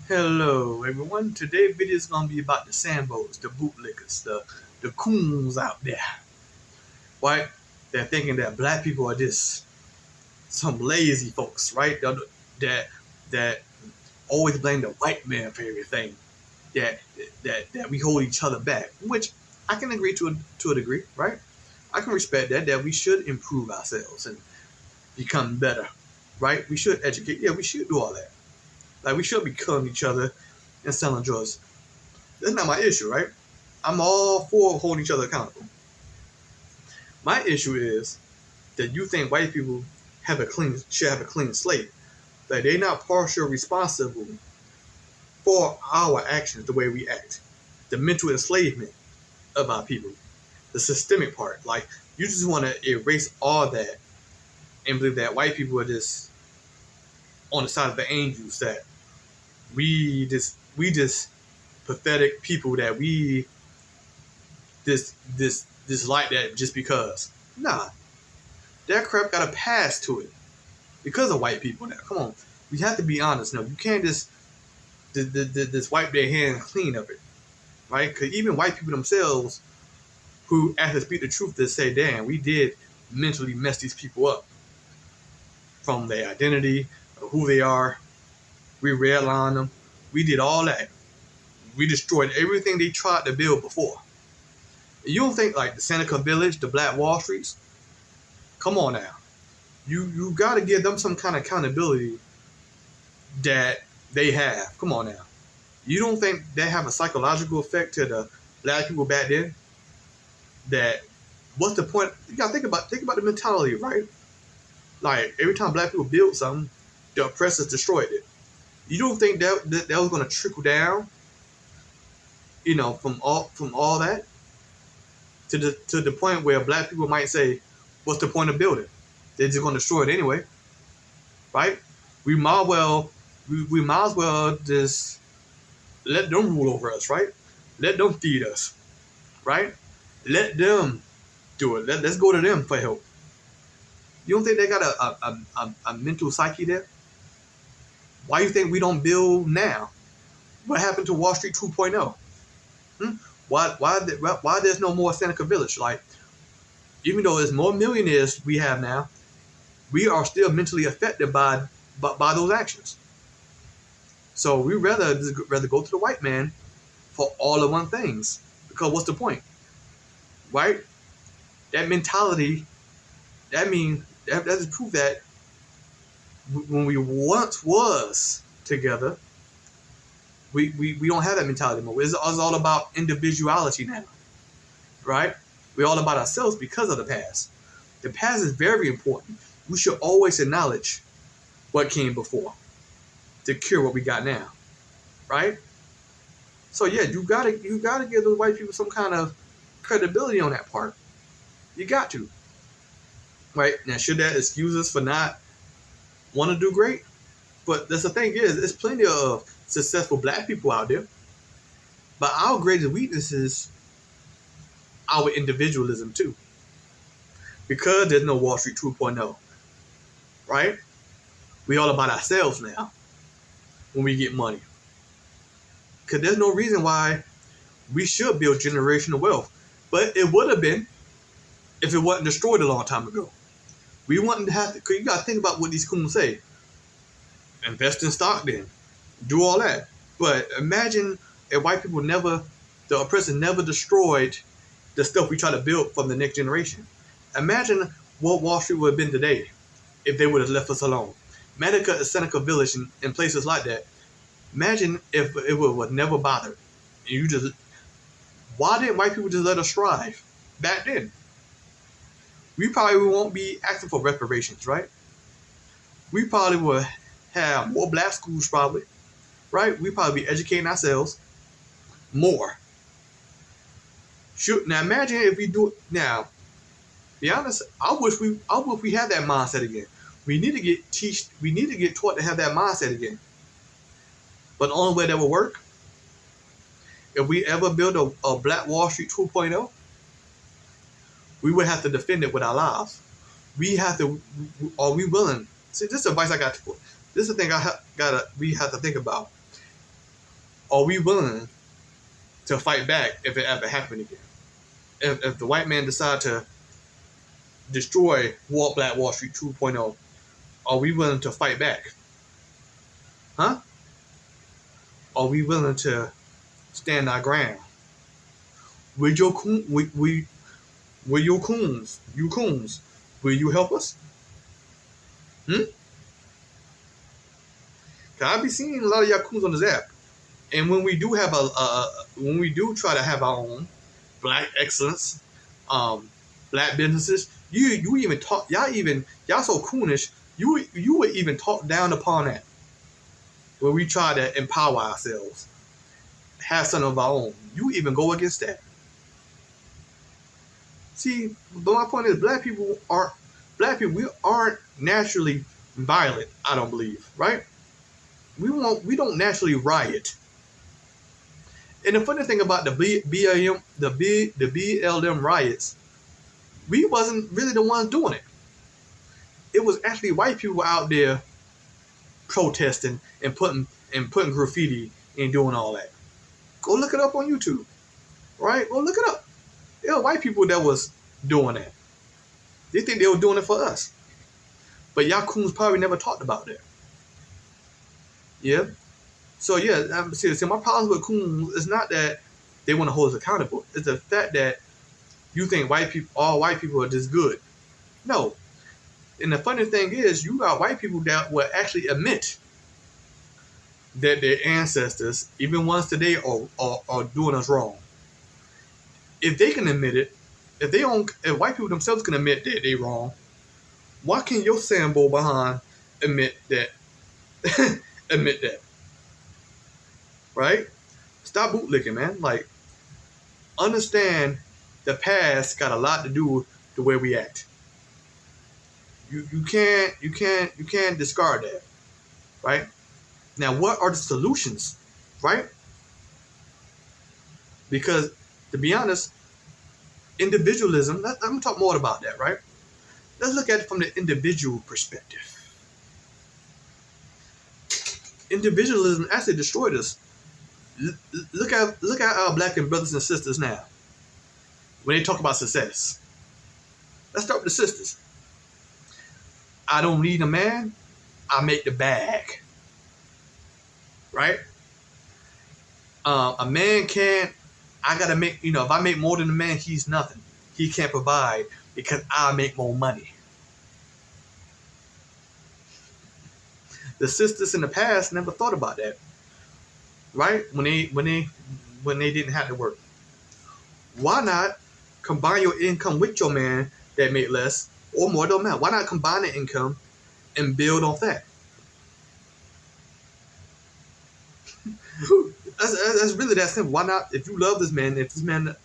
Hello everyone. Today's video is gonna be about the Sambos, the bootlickers, the coons out there. Right? They're thinking that black people are just some lazy folks, right? That that always blame the white man for everything. That that we hold each other back, which I can agree to a degree, right? I can respect that we should improve ourselves and become better, right? We should educate. Yeah, we should do all that. Like we should be killing each other and selling drugs. That's not my issue, right? I'm all for holding each other accountable. My issue is that you think white people should have a clean slate, that they're not partially responsible for our actions, the way we act, the mental enslavement of our people, the systemic part. Like you just want to erase all that and believe that white people are just on the side of the angels, that we just pathetic people, that we this like that just because. Nah, that crap got a pass to it because of white people. Now, come on, we have to be honest. No, you can't just wipe their hands clean of it, right? Because even white people themselves, who actually speak the truth, to say, "Damn, we did mentally mess these people up from their identity, who they are. We redlined them. We did all that. We destroyed everything they tried to build before." You don't think like the Seneca Village, the Black Wall Streets? Come on now. You got to give them some kind of accountability that they have. Come on now. You don't think they have a psychological effect to the black people back then? That what's the point? You got to think about the mentality, right? Like every time black people built something, the oppressors destroyed it. You don't think that was going to trickle down, from all that to the point where black people might say, "What's the point of building? They're just going to destroy it anyway." Right? We might as well just let them rule over us, right? Let them feed us, right? Let them do it. Let's go to them for help. You don't think they got a mental psyche there? Why do you think we don't build now? What happened to Wall Street 2.0? Hmm? Why there's no more Seneca Village? Like, even though there's more millionaires we have now, we are still mentally affected by those actions. So we rather go to the white man for all of one things, because what's the point, right? That mentality, that's proof that when we once was together, we don't have that mentality anymore. It's all about individuality now, right? We're all about ourselves because of the past. The past is very important. We should always acknowledge what came before to cure what we got now, right? So yeah, you gotta give those white people some kind of credibility on that part. You got to, right? Now, should that excuse us for not want to do great? But that's the thing is, there's plenty of successful black people out there. But our greatest weakness is our individualism too, because there's no Wall Street 2.0, right? We all about ourselves now when we get money. Because there's no reason why we should build generational wealth. But it would have been if it wasn't destroyed a long time ago. We wouldn't have to, because you got to think about what these coons say. Invest in stock then. Do all that. But imagine if white people the oppressor never destroyed the stuff we try to build from the next generation. Imagine what Wall Street would have been today if they would have left us alone. Medica, Seneca Village, and places like that. Imagine if it was never bothered. Why didn't white people just let us thrive back then? We probably won't be asking for reparations, right? We probably would have more black schools, probably, right? We probably be educating ourselves more. Shoot, now imagine if we do it now. Be honest, I wish we had that mindset again. We need to get taught to have that mindset again. But the only way that will work, if we ever build a Black Wall Street 2.0, we would have to defend it with our lives. We have to. Are we willing? See, this is advice I got. This is the thing we have to think about. are we willing to fight back if it ever happened again? If the white man decide to destroy Black Wall Street 2.0, are we willing to fight back? Huh? Are we willing to stand our ground? Will your coons, will you help us? Hmm? Cause I be seeing a lot of y'all coons on this app, and when we do have when we do try to have our own black excellence, black businesses, you even talk y'all so coonish, you would even talk down upon that. When we try to empower ourselves, have something of our own, you even go against that. See, but my point is, black people, we aren't naturally violent. I don't believe, right? We don't naturally riot. And the funny thing about the BLM riots, we wasn't really the ones doing it. It was actually white people out there protesting and putting graffiti and doing all that. Go look it up on YouTube, right? Go look it up. There were white people that was doing that. They think they were doing it for us. But y'all coons probably never talked about that. Yeah? So yeah, see, my problems with coons is not that they want to hold us accountable. It's the fact that you think all white people are just good. No. And the funny thing is, you got white people that will actually admit that their ancestors, even ones today, are doing us wrong. If they can admit it, if white people themselves can admit that they're wrong, why can't your Sambo behind admit that? Admit that, right? Stop bootlicking, man. Like, understand the past got a lot to do with the way we act. You can't discard that, right? Now, what are the solutions, right? Because to be honest, individualism. I'm gonna talk more about that, right? Let's look at it from the individual perspective. Individualism actually destroyed us. Look at our black and brothers and sisters now. When they talk about success, let's start with the sisters. I don't need a man. I make the bag. Right? A man can't. I gotta make. If I make more than a man, he's nothing. He can't provide because I make more money. The sisters in the past never thought about that, right? When they didn't have to work. Why not combine your income with your man that made less or more? Don't matter. Why not combine the income and build off that? That's really that simple. Why not? If you love this man, if this man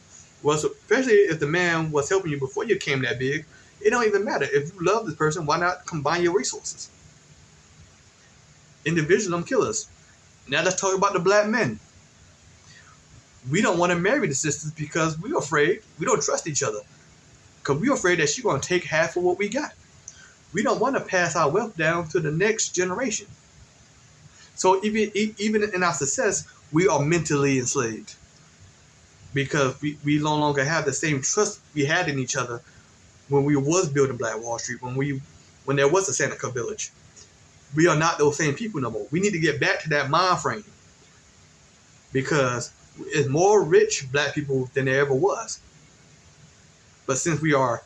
was, especially if the man was helping you before you came that big, it don't even matter. If you love this person, why not combine your resources? Individualism kill us. Now let's talk about the black men. We don't want to marry the sisters because we're afraid. We don't trust each other. Because we're afraid that she's going to take half of what we got. We don't want to pass our wealth down to the next generation. So even in our success, we are mentally enslaved. Because we no longer have the same trust we had in each other when we was building Black Wall Street, when there was a Seneca Village. We are not those same people no more. We need to get back to that mind frame. Because it's more rich black people than there ever was. But since we are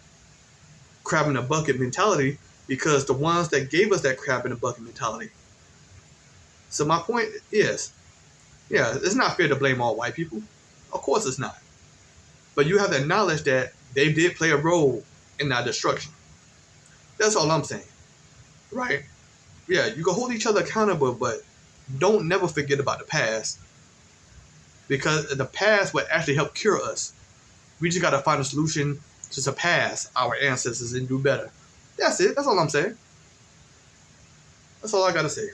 crab in the bucket mentality, because the ones that gave us that crab in the bucket mentality. So my point is, yeah, it's not fair to blame all white people. Of course it's not. But you have to acknowledge that they did play a role in our destruction. That's all I'm saying. Right? Yeah, you can hold each other accountable, but don't never forget about the past. Because the past would actually help cure us. We just got to find a solution to surpass our ancestors and do better. That's it. That's all I'm saying. That's all I got to say.